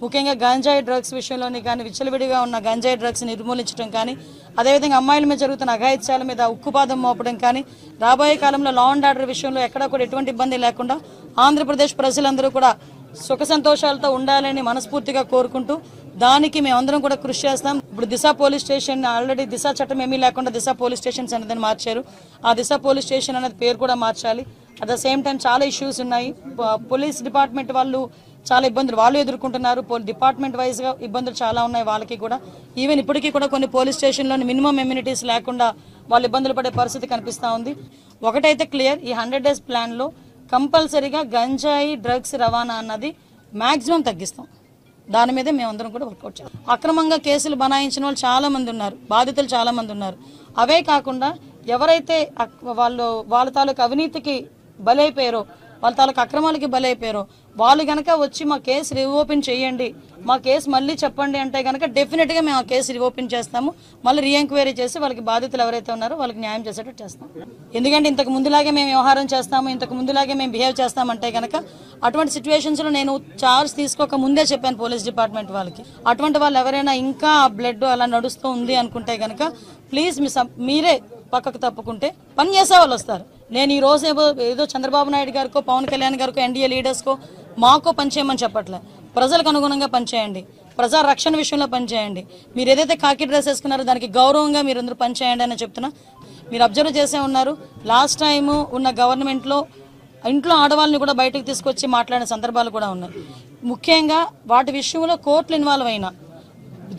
ముఖ్యంగా గంజాయి డ్రగ్స్ విషయంలోని కానీ విచ్చలవిడిగా ఉన్న గంజాయి డ్రగ్స్ నిర్మూలించడం కానీ అదేవిధంగా అమ్మాయిల మీద జరుగుతున్న అఘాయిత్యాల మీద ఉక్కుపాదం మోపడం కానీ రాబోయే కాలంలో లా అండ్ ఆర్డర్ విషయంలో ఎక్కడా కూడా ఎటువంటి ఇబ్బంది లేకుండా ఆంధ్రప్రదేశ్ ప్రజలందరూ కూడా సుఖ సంతోషాలతో ఉండాలని మనస్ఫూర్తిగా కోరుకుంటూ దానికి మేమందరం కూడా కృషి చేస్తాం. ఇప్పుడు దిశ పోలీస్ స్టేషన్ ఆల్రెడీ దిశ చట్టం ఏమీ లేకుండా దిశ పోలీస్ స్టేషన్స్ అనేది మార్చారు. ఆ దిశ పోలీస్ స్టేషన్ అనేది పేరు కూడా మార్చాలి. అట్ ద సేమ్ టైం చాలా ఇష్యూస్ ఉన్నాయి. పోలీస్ డిపార్ట్మెంట్ వాళ్ళు చాలా ఇబ్బందులు వాళ్ళు ఎదుర్కొంటున్నారు. డిపార్ట్మెంట్ వైజ్గా ఇబ్బందులు చాలా ఉన్నాయి వాళ్ళకి కూడా. ఈవెన్ ఇప్పటికీ కూడా కొన్ని పోలీస్ స్టేషన్లోని మినిమం ఎమ్యూనిటీస్ లేకుండా వాళ్ళు ఇబ్బందులు పడే పరిస్థితి కనిపిస్తూ ఉంది. ఒకటైతే క్లియర్, ఈ 100 days ప్లాన్లో కంపల్సరీగా గంజాయి డ్రగ్స్ రవాణా అన్నది మ్యాక్సిమం తగ్గిస్తాం. దాని మీదే మేమందరం కూడా వర్కౌట్ చేస్తాం. అక్రమంగా కేసులు బనాయించిన వాళ్ళు చాలా మంది ఉన్నారు, బాధితులు చాలా మంది ఉన్నారు. అవే కాకుండా ఎవరైతే వాళ్ళ తాలూకు అవినీతికి బలైపోయారో, వాళ్ళ తాలూకు అక్రమాలకి బలైపోయారో వాళ్ళు కనుక వచ్చి మా కేసు రీఓపెన్ చేయండి, మా కేసు మళ్ళీ చెప్పండి అంటే కనుక డెఫినెట్గా మేము ఆ కేసు రీఓపెన్ చేస్తాము. మళ్ళీ రీఎంక్వైరీ చేసి వాళ్ళకి బాధితులు ఎవరైతే ఉన్నారో వాళ్ళకి న్యాయం చేసేటట్టు చేస్తాం. ఎందుకంటే ఇంతకు ముందులాగే మేము వ్యవహారం చేస్తాము, ఇంతకు ముందులాగే మేము బిహేవ్ చేస్తామంటే కనుక అటువంటి సిచ్యువేషన్స్లో నేను చార్జ్ తీసుకోక ముందే చెప్పాను పోలీస్ డిపార్ట్మెంట్ వాళ్ళకి. అటువంటి వాళ్ళు ఎవరైనా ఇంకా బ్లడ్ అలా నడుస్తూ ఉంది అనుకుంటే కనుక ప్లీజ్ మీరే పక్కకు తప్పుకుంటే పని చేసే వాళ్ళు వస్తారు. నేను ఈ రోజు ఏదో చంద్రబాబు నాయుడు గారికో పవన్ కళ్యాణ్ గారికో ఎన్డీఏ లీడర్స్కో మాకో పనిచేయమని చెప్పట్లే. ప్రజలకు అనుగుణంగా పనిచేయండి, ప్రజా రక్షణ విషయంలో పనిచేయండి. మీరు ఏదైతే కాకి డ్రెస్ వేసుకున్నారో దానికి గౌరవంగా మీరందరూ పనిచేయండి అని చెప్తున్నా. మీరు అబ్జర్వ్ చేసే ఉన్నారు, లాస్ట్ టైం ఉన్న గవర్నమెంట్లో ఇంట్లో ఆడవాళ్ళని కూడా బయటకు తీసుకొచ్చి మాట్లాడిన సందర్భాలు కూడా ఉన్నాయి. ముఖ్యంగా వాటి విషయంలో కోర్టులు ఇన్వాల్వ్ అయినా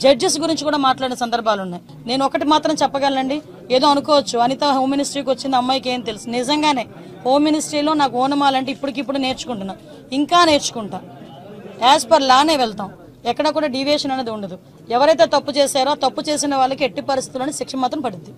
జడ్జెస్ గురించి కూడా మాట్లాడిన సందర్భాలు ఉన్నాయి. నేను ఒకటి మాత్రం చెప్పగలనండి, ఏదో అనుకోవచ్చు అనిత హోమ్ మినిస్ట్రీకి వచ్చింది అమ్మాయికి ఏం తెలుసు. నిజంగానే హోమ్ మినిస్ట్రీలో నాకు ఓనమాలంటే ఇప్పటికిప్పుడు నేర్చుకుంటున్నా, ఇంకా నేర్చుకుంటా. యాజ్ పర్ లానే వెళ్తాం, ఎక్కడ కూడా డీవియేషన్ అనేది ఉండదు. ఎవరైతే తప్పు చేశారో తప్పు చేసిన వాళ్ళకి ఎట్టి పరిస్థితుల్లోనే శిక్ష మాత్రం పడుద్ది.